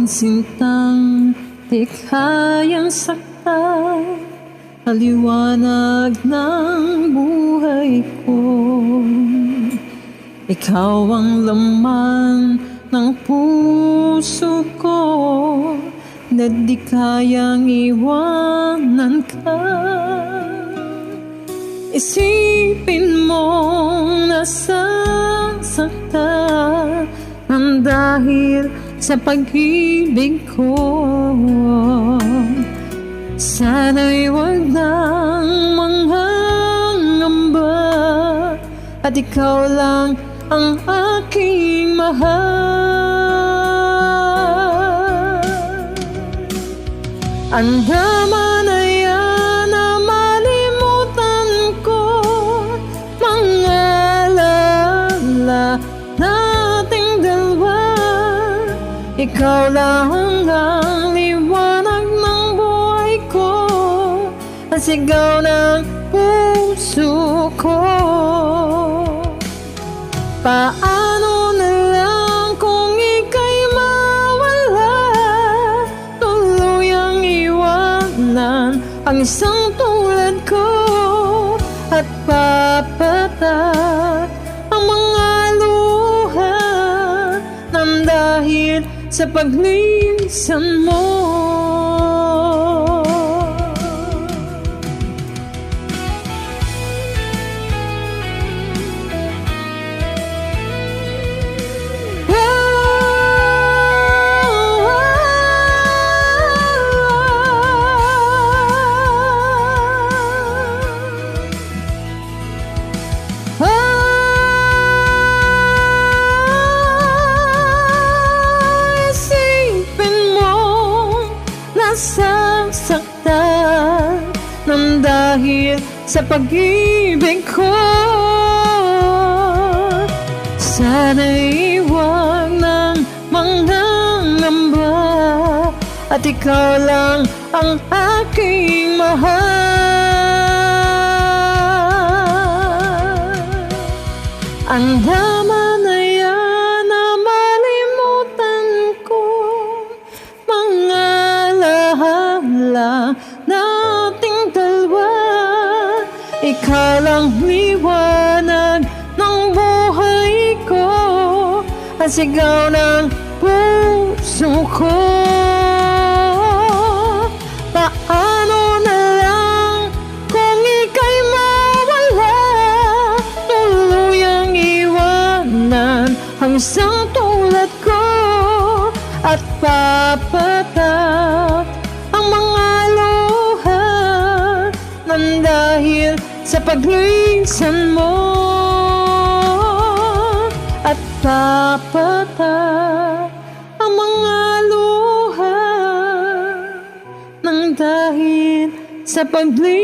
ang sintang di kayang saktan, kaliwanag ng buhay ko. Ikaw ang laman ng puso ko, na di kayang iwanan ka. Isipin mong nasasaktan ang dahil sa pag-ibig ko. Sana'y wag nang mangangamba, at ikaw lang ang aking mahal. Ang drama na yan na malimutan ko, mga alala nating dalawa. Ikaw lang ang liwanag ng buhay ko, at sigaw ng puso ko. Paano na lang kung ika'y mawala, tuluyang iwanan ang isang tulad ko, at papatak ang mga luha nang dahil sa paglisan mo. Nasasaktan nang dahil sa pag-ibig ko. Sana'y huwag nang mangangamba, at ikaw lang ang aking mahal. Ang drama na yan na malimutan ko, mga lahala nating dalawa. Ikaw lang liwanag ng buhay ko, at sigaw ng puso ko. Paano na lang kung ika'y mawala, tuluyang iwanan ang isang tulad ko, at papatak ang mga luha nang dahil sa paglisan mo, at papatak ang mga luha nang dahil sa paglisan